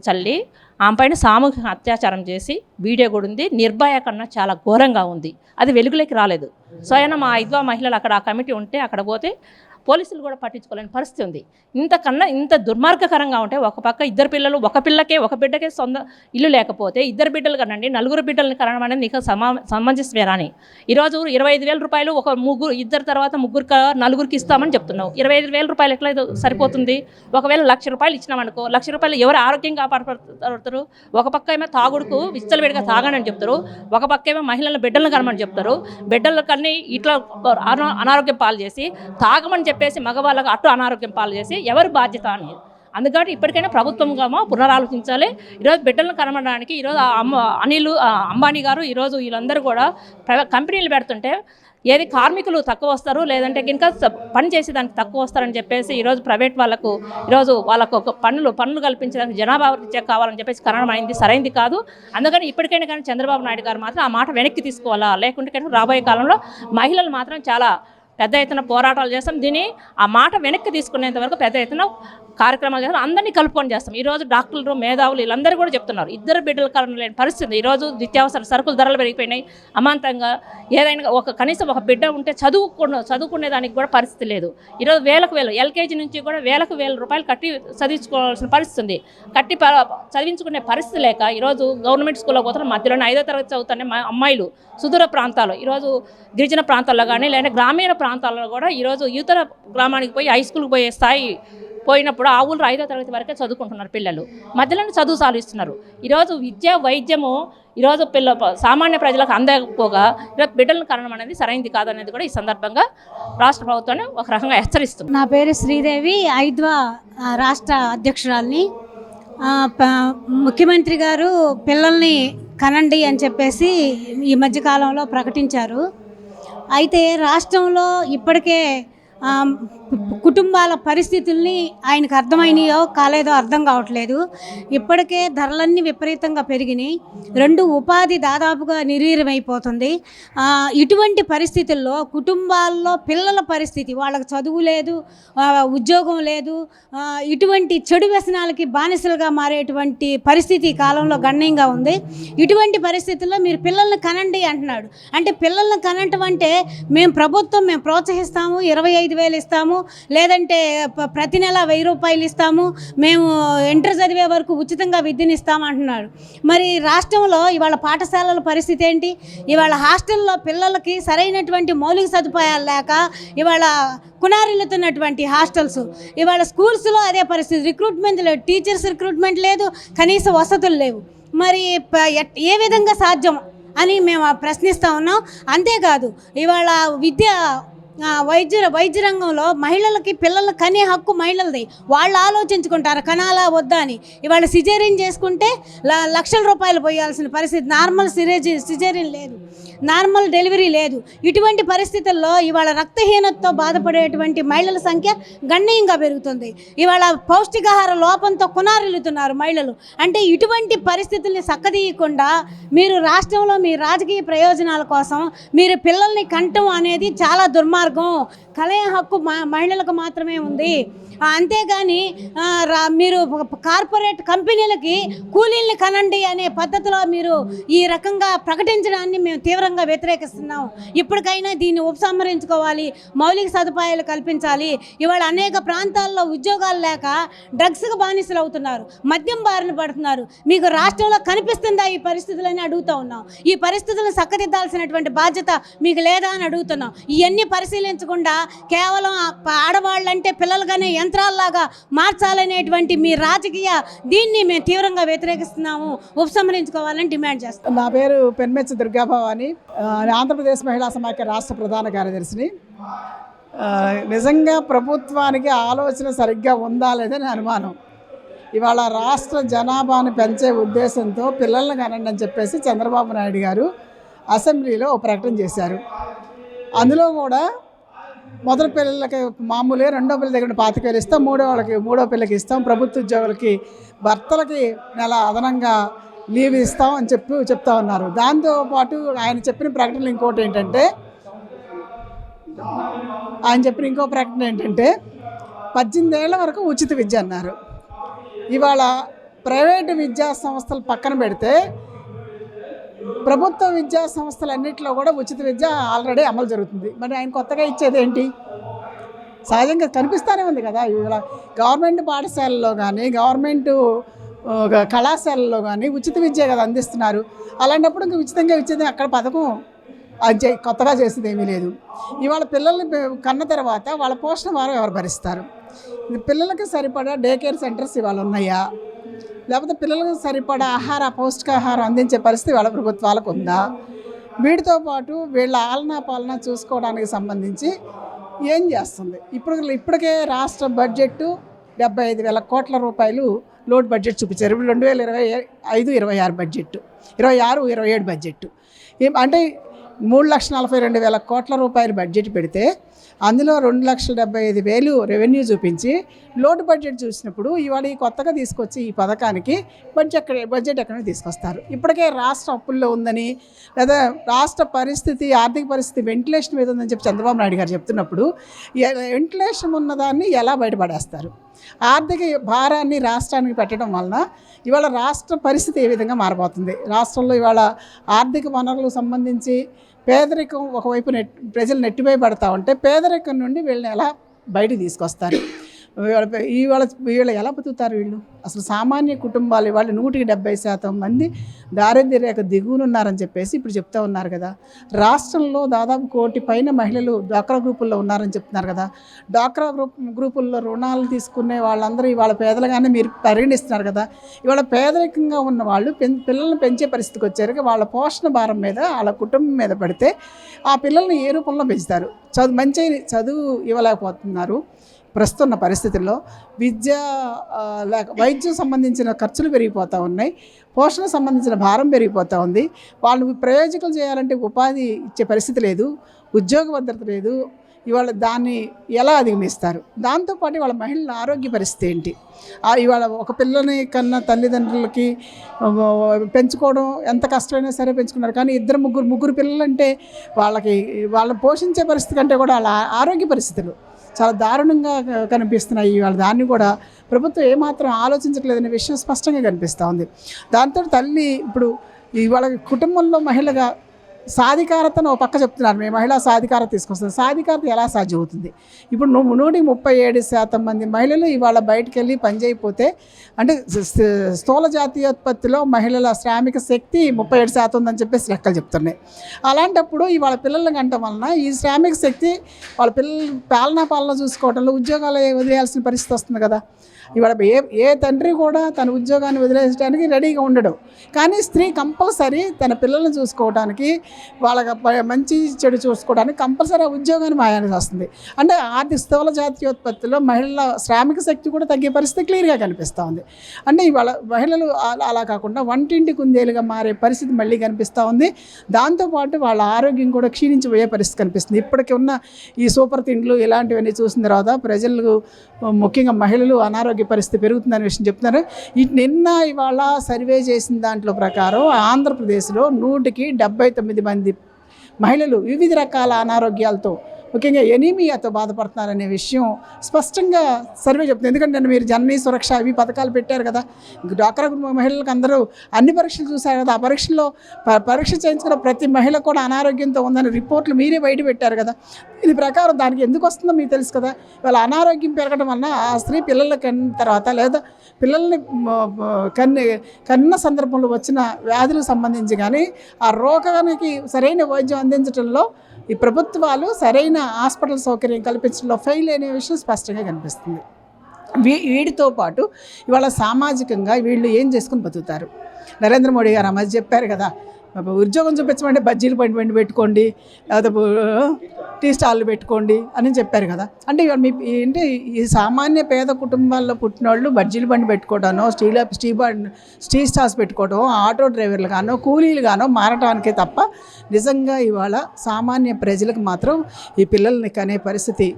చల్లి ఆమె పైన సామూహిక అత్యాచారం చేసి వీడియో కూడా ఉంది. నిర్భయ కన్నా చాలా ఘోరంగా ఉంది. అది వెలుగులోకి రాలేదు. స్వయం మా ఐద్వా మహిళలు అక్కడ ఆ కమిటీ ఉంటే అక్కడ పోతే పోలీసులు కూడా పట్టించుకోలేని పరిస్థితి ఉంది. ఇంత దుర్మార్గకరంగా ఉంటే ఒక పక్క 2 పిల్లలు, ఒక బిడ్డకే సొంత ఇల్లు లేకపోతే 2 బిడ్డలు కనండి 4 బిడ్డలను కనడం అనేది నీకు సమంజసమేనా అని ఈరోజు 25,000 రూపాయలు ఒక 2 తర్వాత 4కి ఇస్తామని చెప్తున్నావు. 25,000 రూపాయలు ఎట్లా సరిపోతుంది? ఒకవేళ 1,00,000 రూపాయలు ఇచ్చినామనుకో, 1,00,000 రూపాయలు ఎవరు ఆరోగ్యం కాపాడుతారు? ఒక పక్క ఏమో తాగుడుకు విచ్చలవిడిగా తాగనని చెప్తారు, ఒక పక్క ఏమో మహిళలను బిడ్డలను కనమని చెప్తారు. బిడ్డల కన్నీ ఇట్లా అనారోగ్యం పాలు చేసి తాగమని చెప్పేసి మగవాళ్ళకు అటు అనారోగ్యం పాలు చేసి ఎవరు బాధ్యత అని. అందుకని ఇప్పటికైనా ప్రభుత్వంగా పునరాలోచించాలి. ఈరోజు బిడ్డలను కనమడానికి ఈరోజు అంబానీ గారు ఈరోజు వీళ్ళందరూ కూడా కంపెనీలు పెడుతుంటే కార్మికులు తక్కువ వస్తారు, లేదంటే కనుక పని చేసేదానికి తక్కువ వస్తారని చెప్పేసి ఈరోజు ప్రైవేట్ వాళ్ళకు ఒక పనులు కల్పించడానికి జనాభా రీత్యా కావాలని చెప్పేసి కనడం అయింది సరైంది కాదు. అందుకని ఇప్పటికైనా కానీ చంద్రబాబు నాయుడు గారు మాత్రం ఆ మాట వెనక్కి తీసుకోవాలా, లేకుంటే కనుక రాబోయే కాలంలో మహిళలు మాత్రం చాలా పెద్ద ఎత్తున పోరాటాలు చేస్తాం. ఆ మాట వెనక్కి తీసుకునేంత వరకు పెద్ద ఎత్తున కార్యక్రమాలు చేస్తాం. అందరినీ కలుపుకొని చేస్తాం. ఈరోజు డాక్టర్లు, మేధావులు వీళ్ళందరూ కూడా చెప్తున్నారు 2 బిడ్డల కారణం లేని పరిస్థితి. ఈరోజు నిత్యావసర సరుకుల ధరలు పెరిగిపోయినాయి అమాంతంగా. ఏదైనా కనీసం ఒక బిడ్డ ఉంటే చదువుకునేదానికి కూడా పరిస్థితి లేదు. ఈరోజు వేలకు ఎల్కేజీ నుంచి కూడా వేలకు రూపాయలు కట్టి చదివించుకోవాల్సిన పరిస్థితి ఉంది. చదివించుకునే పరిస్థితి లేక ఈరోజు గవర్నమెంట్ స్కూల్లో పోతున్న మధ్యలోనే 5వ తరగతి చదువుతున్న అమ్మాయిలు సుదూర ప్రాంతాల్లో, ఈరోజు గిరిజన ప్రాంతాల్లో కానీ లేదా గ్రామీణ ప్రాంతాల్లో కూడా ఈరోజు యువతర గ్రామానికి పోయి హై స్కూల్కి పోయే స్థాయి పోయినప్పుడు ఆ ఊళ్ళో 5వ తరగతి వరకే చదువుకుంటున్నారు పిల్లలు. మధ్యలోనే చదువు సాధిస్తున్నారు. ఈరోజు విద్య, వైద్యము ఈరోజు సామాన్య ప్రజలకు అందకపోగా ఈరోజు బిడ్డలను కనడం అనేది సరైనది కాదనేది కూడా ఈ సందర్భంగా రాష్ట్ర ప్రభుత్వాన్ని ఒక రకంగా హెచ్చరిస్తుంది. నా పేరు శ్రీదేవి, ఐద్వా రాష్ట్ర అధ్యక్షురాలిని. ముఖ్యమంత్రి గారు పిల్లల్ని కనండి అని చెప్పేసి ఈ మధ్యకాలంలో ప్రకటించారు. అయితే రాష్ట్రంలో ఇప్పటికే కుటుంబాల పరిస్థితుల్ని ఆయనకు అర్థమైనాయో కాలేదో అర్థం కావట్లేదు. ఇప్పటికే ధరలన్నీ విపరీతంగా పెరిగినాయి. 2 ఉపాధి దాదాపుగా నిర్వీర్యమైపోతుంది. ఇటువంటి పరిస్థితుల్లో కుటుంబాల్లో పిల్లల పరిస్థితి, వాళ్ళకి చదువు లేదు, ఉద్యోగం లేదు, ఇటువంటి చెడు వ్యసనాలకి బానిసలుగా మారేటువంటి పరిస్థితి కాలంలో గణనీయంగా ఉంది. ఇటువంటి పరిస్థితుల్లో మీరు పిల్లల్ని కనండి అంటున్నాడు. అంటే పిల్లల్ని కనటం అంటే మేము ప్రోత్సహిస్తాము, 25 5,000 ఇస్తాము, లేదంటే ప్రతి నెల 1,000 రూపాయలు ఇస్తాము, మేము ఇంటర్ చదివే వరకు ఉచితంగా విద్యనిస్తాము అంటున్నారు. మరి రాష్ట్రంలో ఇవాళ పాఠశాలల పరిస్థితి ఏంటి? ఇవాళ హాస్టల్లో పిల్లలకి సరైనటువంటి మౌలిక సదుపాయాలు లేక ఇవాళ కునారిల్లుతున్నటువంటి హాస్టల్స్. ఇవాళ స్కూల్స్లో అదే పరిస్థితి, రిక్రూట్మెంట్ లేదు, టీచర్స్ రిక్రూట్మెంట్ లేదు, కనీస వసతులు లేవు. మరి ఏ విధంగా సాధ్యం అని మేము ప్రశ్నిస్తూ ఉన్నాం. అంతేకాదు ఇవాళ వైద్య రంగంలో మహిళలకి పిల్లలు కనే హక్కు మహిళలది. వాళ్ళు ఆలోచించుకుంటారు కనాలా వద్దా అని. ఇవాళ సిజేరియన్ చేసుకుంటే లక్షల రూపాయలు పోయాల్సిన పరిస్థితి. నార్మల్ సిజేరియన్ లేదు, నార్మల్ డెలివరీ లేదు. ఇటువంటి పరిస్థితుల్లో ఇవాళ రక్తహీనతతో బాధపడేటువంటి మహిళల సంఖ్య గణనీయంగా పెరుగుతుంది. ఇవాళ పౌష్టికాహార లోపంతో కునారిల్లుతున్నారు మహిళలు. అంటే ఇటువంటి పరిస్థితుల్ని చక్కదీయకుండా మీరు రాష్ట్రంలో మీ రాజకీయ ప్రయోజనాల కోసం మీరు పిల్లల్ని కంటం అనేది చాలా దుర్మార్గం. కలయ హక్కు మహిళలకు మాత్రమే ఉంది. అంతేగాని మీరు కార్పొరేట్ కంపెనీలకి కూలీల్ని కనండి అనే పద్ధతిలో మీరు ఈ రకంగా ప్రకటించడాన్ని మేము తీవ్రంగా వ్యతిరేకిస్తున్నాం. ఇప్పటికైనా దీన్ని ఉపసంహరించుకోవాలి, మౌలిక సదుపాయాలు కల్పించాలి. ఇవాళ అనేక ప్రాంతాల్లో ఉద్యోగాలు లేక డ్రగ్స్కి బానిసలు అవుతున్నారు, మద్యం బారిన పడుతున్నారు. మీకు రాష్ట్రంలో కనిపిస్తుందా ఈ పరిస్థితులని అడుగుతూ ఉన్నాం. ఈ పరిస్థితులను చక్కదిద్దాల్సినటువంటి బాధ్యత మీకు లేదా అని అడుగుతున్నాం. ఇవన్నీ పరిశీలించకుండా కేవలం ఆడవాళ్ళంటే పిల్లలుగానే యంత్రాల్లాగా మార్చాలనేటువంటి మీ రాజకీయ దీన్ని మేము తీవ్రంగా వ్యతిరేకిస్తున్నాము, ఉపసంహరించుకోవాలని డిమాండ్ చేస్తాం. నా పేరు పెన్మెచ్చ దుర్గాభవాని, ఆంధ్రప్రదేశ్ మహిళా సమాఖ్య రాష్ట్ర ప్రధాన కార్యదర్శిని. నిజంగా ప్రభుత్వానికి ఆలోచన సరిగ్గా ఉందా లేదని అనుమానం. ఇవాళ రాష్ట్ర జనాభాను పెంచే ఉద్దేశంతో పిల్లల్ని కనండి అని చెప్పేసి చంద్రబాబు నాయుడు గారు అసెంబ్లీలో ఒక ప్రకటన చేశారు. అందులో కూడా మొదటి పిల్లలకి మామూలుగా, రెండో పిల్లల దగ్గర 25,000 ఇస్తాం, మూడో పిల్లకి ఇస్తాం, ప్రభుత్వ ఉద్యోగులకి భర్తలకి నెల అదనంగా లీవ్ ఇస్తాం అని చెప్తా ఉన్నారు. దాంతోపాటు ఆయన చెప్పిన ప్రకటనలు ఇంకోటి ఏంటంటే, ఆయన చెప్పిన ఇంకో ప్రకటన ఏంటంటే 18 ఏళ్ల వరకు ఉచిత విద్య అన్నారు. ఇవాళ ప్రైవేటు విద్యా సంస్థలు పక్కన పెడితే ప్రభుత్వ విద్యా సంస్థలన్నింటిలో కూడా ఉచిత విద్య ఆల్రెడీ అమలు జరుగుతుంది. మరి ఆయన కొత్తగా ఇచ్చేది ఏంటి? సహజంగా కనిపిస్తూనే ఉంది కదా. ఇవాళ గవర్నమెంట్ పాఠశాలలో కానీ గవర్నమెంట్ కళాశాలలో కానీ ఉచిత విద్య కదా అందిస్తున్నారు. అలాంటప్పుడు ఇంకా ఉచితంగా ఇచ్చేది అక్కడ పథకం అది కొత్తగా చేసేది ఏమీ లేదు. ఇవాళ పిల్లల్ని కన్న తర్వాత వాళ్ళ పోషణ భారం ఎవరు భరిస్తారు? పిల్లలకి సరిపడా డే కేర్ సెంటర్స్ ఇవాళ ఉన్నాయా? లేకపోతే పిల్లలకు సరిపడా పౌష్టికాహారం అందించే పరిస్థితి వాళ్ళ ప్రభుత్వాలకు ఉందా? వీటితో పాటు వీళ్ళ ఆలనా పాలన చూసుకోవడానికి సంబంధించి ఏం చేస్తుంది? ఇప్పటికే రాష్ట్ర బడ్జెట్ 75,000 కోట్ల రూపాయలు లోడ్ బడ్జెట్ చూపించారు. 2025-26 బడ్జెట్, 26-27 బడ్జెట్ అంటే 3,42,000 కోట్ల రూపాయలు బడ్జెట్ పెడితే అందులో 2,75,000 రెవెన్యూ చూపించి లోటు బడ్జెట్ చూసినప్పుడు ఇవాళ ఈ కొత్తగా తీసుకొచ్చి ఈ పథకానికి బడ్జెట్ ఎక్కడైనా తీసుకొస్తారు. ఇప్పటికే రాష్ట్ర అప్పుల్లో ఉందని, లేదా రాష్ట్ర పరిస్థితి, ఆర్థిక పరిస్థితి వెంటిలేషన్ మీద ఉందని చెప్పి చంద్రబాబు నాయుడు గారు చెప్తున్నప్పుడు వెంటిలేషన్ ఉన్నదాన్ని ఎలా బయటపడేస్తారు? ఆర్థిక భారాన్ని రాష్ట్రానికి పెట్టడం వలన ఇవాళ రాష్ట్ర పరిస్థితి ఏ విధంగా మారబోతుంది? రాష్ట్రంలో ఇవాళ ఆర్థిక వనరులకు సంబంధించి పేదరికం ఒకవైపు ప్రజలు నెట్టివేయబడతా ఉంటే పేదరికం నుండి వీళ్ళని ఎలా బయటకు తీసుకొస్తారు? వీళ్ళు ఎలా బతుకుతారు? వీళ్ళు అసలు సామాన్య కుటుంబాలు ఇవాళ 170% మంది దారిద్ర్య రేఖ దిగువనున్నారని చెప్పేసి ఇప్పుడు చెప్తా ఉన్నారు కదా. రాష్ట్రంలో దాదాపు 1 కోటి పైన మహిళలు డ్వాక్రా గ్రూపుల్లో ఉన్నారని చెప్తున్నారు కదా. డ్వాక్రా గ్రూపుల్లో రుణాలు తీసుకునే వాళ్ళందరూ ఇవాళ పేదలుగానే మీరు పరిగణిస్తున్నారు కదా. ఇవాళ పేదరికంగా ఉన్న వాళ్ళు పిల్లల్ని పెంచే పరిస్థితికి వచ్చారు. వాళ్ళ పోషణ భారం మీద వాళ్ళ కుటుంబం మీద పడితే ఆ పిల్లల్ని ఏ రూపంలో పెంచుతారు? మంచి చదువు ఇవ్వలేకపోతున్నారు. ప్రస్తున్న పరిస్థితుల్లో వైద్యం సంబంధించిన ఖర్చులు పెరిగిపోతూ ఉన్నాయి, పోషణ సంబంధించిన భారం పెరిగిపోతూ ఉంది. వాళ్ళు ప్రయోజకులు చేయాలంటే ఉపాధి ఇచ్చే పరిస్థితి లేదు, ఉద్యోగ భద్రత లేదు. ఇవాళ దాన్ని ఎలా అధిగమిస్తారు? దాంతోపాటు వాళ్ళ మహిళల ఆరోగ్య పరిస్థితి ఏంటి? ఇవాళ ఒక పిల్లని కన్నా తల్లిదండ్రులకి పెంచుకోవడం ఎంత కష్టమైనా సరే పెంచుకున్నారు. కానీ ముగ్గురు పిల్లలంటే వాళ్ళని పోషించే పరిస్థితి కంటే కూడా వాళ్ళ ఆరోగ్య పరిస్థితులు చాలా దారుణంగా కనిపిస్తున్నాయి. ఇవాళ దాన్ని కూడా ప్రభుత్వం ఏమాత్రం ఆలోచించట్లేదనే విషయం స్పష్టంగా కనిపిస్తూ ఉంది. దాంతో తల్లి ఇప్పుడు ఇవాళ కుటుంబంలో మహిళగా సాధికారతను ఒక పక్క చెప్తున్నారు, మేము మహిళా సాధికారత తీసుకొస్తాం. సాధికారత ఎలా సాధ్యం అవుతుంది? ఇప్పుడు 137% మంది మహిళలు ఇవాళ బయటకు వెళ్ళి పనిచేయకపోతే, అంటే స్థూల జాతీయోత్పత్తిలో మహిళల శ్రామిక శక్తి 37% ఉందని చెప్పేసి లెక్కలు చెప్తున్నాయి. అలాంటప్పుడు ఇవాళ పిల్లలను కంటం వలన ఈ శ్రామిక శక్తి వాళ్ళ పిల్లలు పాలన చూసుకోవడంలో ఉద్యోగాలు వదిలేయాల్సిన పరిస్థితి వస్తుంది కదా. ఇవాళ ఏ తండ్రి కూడా తన ఉద్యోగాన్ని వదిలేయడానికి రెడీగా ఉండడు. కానీ స్త్రీ కంపల్సరీ తన పిల్లల్ని చూసుకోవడానికి, వాళ్ళకి మంచి చెడు చూసుకోవడానికి కంపల్సరీ ఆ ఉద్యోగాన్ని మాయాల్సి వస్తుంది. అంటే ఆర్థిక స్థూల జాతీయోత్పత్తిలో మహిళల శ్రామిక శక్తి కూడా తగ్గే పరిస్థితి క్లియర్గా కనిపిస్తూ ఉంది. అంటే ఇవాళ మహిళలు అలా కాకుండా వంటింటి కుందేలుగా మారే పరిస్థితి మళ్ళీ కనిపిస్తూ ఉంది. దాంతోపాటు వాళ్ళ ఆరోగ్యం కూడా క్షీణించిపోయే పరిస్థితి కనిపిస్తుంది. ఇప్పటికీ ఉన్న ఈ సూపర్ తిండ్లు ఇలాంటివన్నీ చూసిన తర్వాత ప్రజలు, ముఖ్యంగా మహిళలు అనారోగ్య పరిస్థితి పెరుగుతుందనే విషయం చెప్తున్నారు. నిన్న ఇవాళ సర్వే చేసిన దాంట్లో ప్రకారం ఆంధ్రప్రదేశ్లో 100కి 79 మంది మహిళలు వివిధ రకాల అనారోగ్యాలతో, ముఖ్యంగా ఎనీమియాతో బాధపడుతున్నారనే విషయం స్పష్టంగా సర్వే చెప్తుంది. ఎందుకంటే మీరు జననీ సురక్ష ఇవి పథకాలు పెట్టారు కదా, డ్వాక్రా మహిళలకు అందరూ అన్ని పరీక్షలు చూశారు కదా. ఆ పరీక్షల్లో పరీక్ష చేయించుకున్న ప్రతి మహిళ కూడా అనారోగ్యంతో ఉందని రిపోర్ట్లు మీరే బయట పెట్టారు కదా. ఇది ప్రకారం దానికి ఎందుకు వస్తుందో మీకు తెలుసు కదా. వాళ్ళ అనారోగ్యం పెరగడం వలన ఆ స్త్రీ పిల్లల కన్న తర్వాత, లేదా పిల్లల్ని కన్న సందర్భంలో వచ్చిన వ్యాధులకు సంబంధించి కానీ ఆ రోగానికి సరైన వైద్యం అందించడంలో ఈ ప్రభుత్వాలు సరైన హాస్పిటల్ సౌకర్యం కల్పించడంలో ఫెయిల్ అనే విషయం స్పష్టంగా కనిపిస్తుంది. వీటితో పాటు ఇవాళ సామాజికంగా వీళ్ళు ఏం చేసుకుని బతుకుతారు? నరేంద్ర మోడీ గారు ఆ మధ్య చెప్పారు కదా, ఉద్యోగం చూపించమంటే బజ్జీలు బండి పెట్టుకోండి, లేకపోతే టీ స్టాళ్ళు పెట్టుకోండి అని చెప్పారు కదా. అంటే ఇవాళ ఏంటి, ఈ సామాన్య పేద కుటుంబాల్లో పుట్టిన వాళ్ళు బజ్జీలు బండి పెట్టుకోవడానో, స్టీ స్టాల్స్ పెట్టుకోవడం, ఆటో డ్రైవర్లు గానో, కూలీలు గానో మారటానికే తప్ప నిజంగా ఇవాళ సామాన్య ప్రజలకు మాత్రం ఈ పిల్లల్ని కనే పరిస్థితి,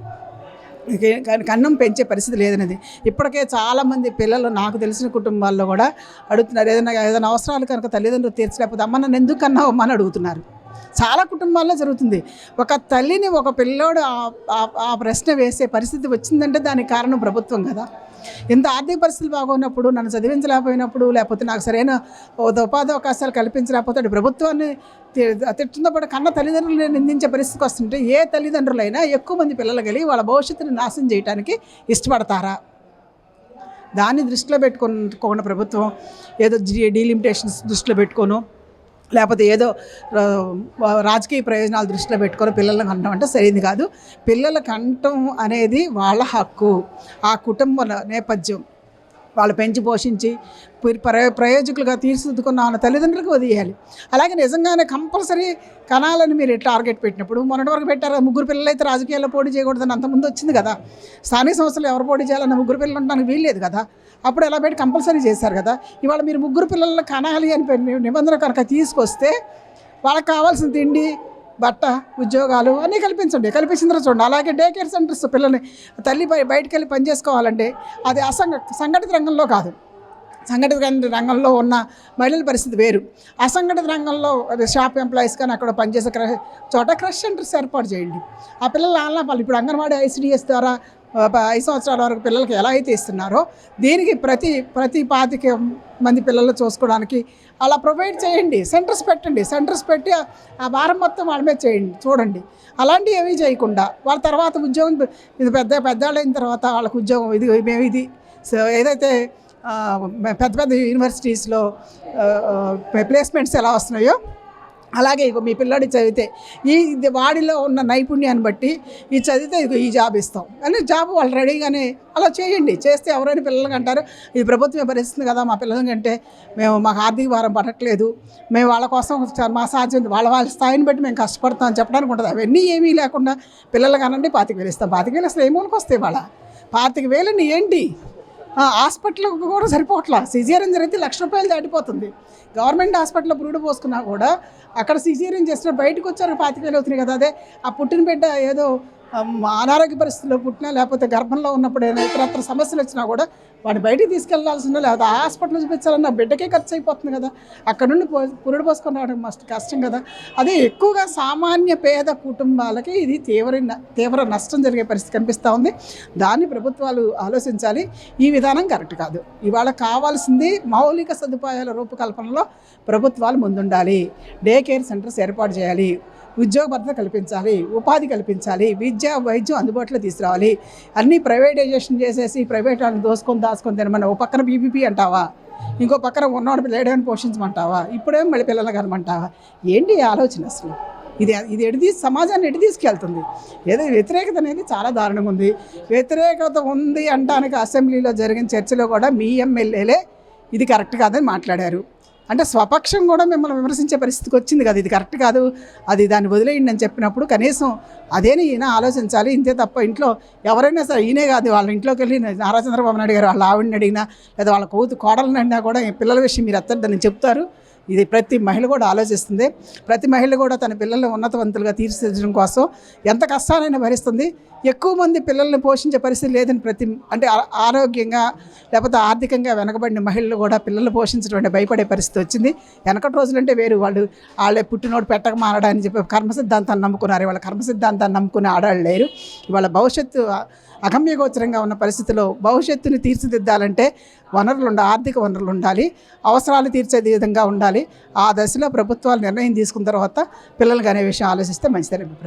కన్నం పెంచే పరిస్థితి లేదనేది ఇప్పటికే చాలామంది పిల్లలు నాకు తెలిసిన కుటుంబాల్లో కూడా అడుగుతున్నారు. ఏదైనా అవసరాలు కనుక తల్లిదండ్రులు తీర్చలేకపోతే అమ్మ నన్ను ఎందుకు కన్నావు అమ్మ అని అడుగుతున్నారు. చాలా కుటుంబాల్లో జరుగుతుంది. ఒక తల్లిని ఒక పిల్లోడు ఆ ప్రశ్న వేసే పరిస్థితి వచ్చిందంటే దానికి కారణం ప్రభుత్వం కదా. ఇంత ఆర్థిక పరిస్థితులు బాగున్నప్పుడు, నన్ను చదివించలేకపోయినప్పుడు, లేకపోతే నాకు సరైన ఉపాధి అవకాశాలు కల్పించలేకపోతే అది ప్రభుత్వాన్ని తిట్టుతో పాటు కన్న తల్లిదండ్రులు నిందించే పరిస్థితికి వస్తుంటే ఏ తల్లిదండ్రులైనా ఎక్కువ మంది పిల్లలు కలిగి వాళ్ళ భవిష్యత్తుని నాశనం చేయడానికి ఇష్టపడతారా? దాన్ని దృష్టిలో పెట్టుకోకుండా ప్రభుత్వం ఏదో డీలిమిటేషన్స్ దృష్టిలో పెట్టుకోను, లేకపోతే ఏదో రాజకీయ ప్రయోజనాలు దృష్టిలో పెట్టుకొని పిల్లలను కంటం అంటే సరైనది కాదు. పిల్లల కంటం అనేది వాళ్ళ హక్కు. ఆ కుటుంబ నేపథ్యం వాళ్ళు పెంచి పోషించి ప్రయోజకులుగా తీర్చిదిద్దుకున్న వాళ్ళ తల్లిదండ్రులకు వదిలేయాలి. అలాగే నిజంగానే కంపల్సరీ కణాలని మీరు టార్గెట్ పెట్టినప్పుడు, మొన్నటి వరకు పెట్టారు 3 పిల్లలు అయితే రాజకీయాల్లో పోటీ చేయకూడదని అంతకుముందు వచ్చింది కదా. స్థానిక సంస్థలు ఎవరు పోటీ చేయాలన్న 3 పిల్లలు ఉండడానికి వీల్లేదు కదా. అప్పుడు ఎలా పెట్టి కంపల్సరీ చేశారు కదా. ఇవాళ మీరు 3 పిల్లలను కనాలి అని నిబంధన కనుక తీసుకొస్తే వాళ్ళకి కావాల్సిన తిండి, బట్ట, ఉద్యోగాలు అన్నీ కల్పించండి. కల్పించిన తర్వాత చూడండి. అలాగే డే కేర్ సెంటర్స్ పిల్లల్ని తల్లి బయటకు వెళ్ళి పనిచేసుకోవాలంటే అది సంఘటిత రంగంలో కాదు. సంఘటిత రంగంలో ఉన్న మహిళల పరిస్థితి వేరు. అసంఘటిత రంగంలో షాప్ ఎంప్లాయీస్ కానీ అక్కడ పనిచేసే చోట క్రష్ సెంటర్స్ ఏర్పాటు చేయండి. ఆ పిల్లలు వాళ్ళు ఇప్పుడు అంగన్వాడీ ఐసిడిఎస్ ద్వారా 5 సంవత్సరాల వరకు పిల్లలకి ఎలా అయితే ఇస్తున్నారో దీనికి ప్రతి 25 మంది పిల్లలు చూసుకోవడానికి అలా ప్రొవైడ్ చేయండి. సెంటర్స్ పెట్టండి. సెంటర్స్ పెట్టి ఆ భారం మొత్తం వాళ్ళ మీద చూడండి. అలాంటివి ఏమీ చేయకుండా వాళ్ళ తర్వాత ఉద్యోగం ఇది పెద్దవాళ్ళు అయిన తర్వాత వాళ్ళకి ఉద్యోగం ఇది ఏదైతే పెద్ద పెద్ద యూనివర్సిటీస్లో ప్లేస్మెంట్స్ ఎలా వస్తున్నాయో అలాగే ఇగో మీ పిల్లాడి చదివితే వాడిలో ఉన్న నైపుణ్యాన్ని బట్టి ఈ చదివితే ఈ జాబ్ ఇస్తాం అని జాబ్ వాళ్ళు రెడీగానే అలా చేయండి. చేస్తే ఎవరైనా పిల్లలకి అంటారు ఇది ప్రభుత్వమే భరిస్తుంది కదా, మా పిల్లల కంటే మాకు ఆర్థిక భారం పడట్లేదు, మేము వాళ్ళ కోసం మా సాధ్యం వాళ్ళ స్థాయిని బట్టి మేము కష్టపడతాం అని చెప్పడానికి ఉంటుంది. అవన్నీ ఏమీ లేకుండా పిల్లలకి అనండి 25,000 ఇస్తాం. 25,000 అసలు ఏమూలకి వస్తాయి వాళ్ళ 25,000 ఏంటి? హాస్పిటల్కి కూడా సరిపోవట్లా. సిజేరియన్ జరిగితే ₹1,00,000 దాటిపోతుంది. గవర్నమెంట్ హాస్పిటల్లో పురుడు పోసుకున్నా కూడా అక్కడ సిజేరియన్ చేసిన బయటకు వచ్చారు 25,000 అవుతున్నాయి కదా. అదే ఆ పుట్టిన బిడ్డ ఏదో అనారోగ్య పరిస్థితుల్లో పుట్టినా లేకపోతే గర్భంలో ఉన్నప్పుడు ఏదైనా ఇతరత్ర సమస్యలు వచ్చినా కూడా వాడిని బయటికి తీసుకెళ్లాల్సిన లేకపోతే హాస్పిటల్ చూపించాలన్న బిడ్డకే ఖర్చు అయిపోతుంది కదా, అక్కడ నుండి పురుడు పోసుకొని రావడం మస్తు కష్టం కదా. అదే ఎక్కువగా సామాన్య పేద కుటుంబాలకి ఇది తీవ్ర నష్టం జరిగే పరిస్థితి కనిపిస్తూ ఉంది. దాన్ని ప్రభుత్వాలు ఆలోచించాలి. ఈ విధానం కరెక్ట్ కాదు. ఇవాళ కావాల్సింది మౌలిక సదుపాయాల రూపకల్పనలో ప్రభుత్వాలు ముందుండాలి. డే కేర్ సెంటర్స్ ఏర్పాటు చేయాలి, ఉద్యోగ భద్రత కల్పించాలి, ఉపాధి కల్పించాలి, విద్య వైద్యం అందుబాటులో తీసుకురావాలి. అన్నీ ప్రైవేటైజేషన్ చేసేసి ప్రైవేట్ వాళ్ళని దాచుకొని తినమని ఓ పక్కన బీపీపీ అంటావా, ఇంకో పక్కన ఉన్నవాడు లేడని పోషించమంటావా, ఇప్పుడేం మళ్ళీ పిల్లలు కనమంటావా? ఏంటి ఆలోచన అసలు? ఇది సమాజాన్ని ఎటు తీసుకెళ్తుంది? ఏదో వ్యతిరేకత అనేది చాలా దారుణంగా ఉంది. వ్యతిరేకత ఉంది అంటానికి అసెంబ్లీలో జరిగిన చర్చలో కూడా మీ ఎమ్మెల్యేలే ఇది కరెక్ట్ కాదని మాట్లాడారు. అంటే స్వపక్షం కూడా మిమ్మల్ని విమర్శించే పరిస్థితికి వచ్చింది కదా, ఇది కరెక్ట్ కాదు, అది దాన్ని వదిలేయండి అని చెప్పినప్పుడు కనీసం అదేని ఈయన ఆలోచించాలి. ఇంతే తప్ప ఇంట్లో ఎవరైనా సరే, ఈయనే కాదు, వాళ్ళ ఇంట్లోకి వెళ్ళి నారా చంద్రబాబు నాయుడు గారు వాళ్ళ ఆవిడని అడిగినా లేదా వాళ్ళ కోడలని అడిగినా కూడా పిల్లల విషయం మీరు ఎత్తద్దని చెప్తారు. ఇది ప్రతి మహిళ కూడా ఆలోచిస్తుంది. ప్రతి మహిళ కూడా తన పిల్లల్ని ఉన్నతవంతులుగా తీర్చిదిద్దడం కోసం ఎంత కష్టాలైనా భరిస్తుంది. ఎక్కువ మంది పిల్లల్ని పోషించే పరిస్థితి లేదని అంటే ఆరోగ్యంగా లేకపోతే ఆర్థికంగా వెనకబడిన మహిళలు కూడా పిల్లల్ని పోషించడం అంటే భయపడే పరిస్థితి వచ్చింది. వెనకటి రోజులంటే వేరు, వాళ్ళే పుట్టినోడు పెట్టక మారడాన్ని చెప్పి కర్మ సిద్ధాంతాన్ని నమ్ముకున్నారు. ఇవాళ కర్మ సిద్ధాంతాన్ని నమ్ముకునే ఆడవాళ్ళు లేరు. ఇవాళ భవిష్యత్తు అగమ్యగోచరంగా ఉన్న పరిస్థితిలో భవిష్యత్తుని తీర్చిదిద్దాలంటే ఆర్థిక వనరులు ఉండాలి, అవసరాలు తీర్చే విధంగా ఉండాలి. ఆ దశలో ప్రభుత్వాలు నిర్ణయం తీసుకున్న తర్వాత పిల్లలు అనే విషయం ఆలోచిస్తే మంచిదని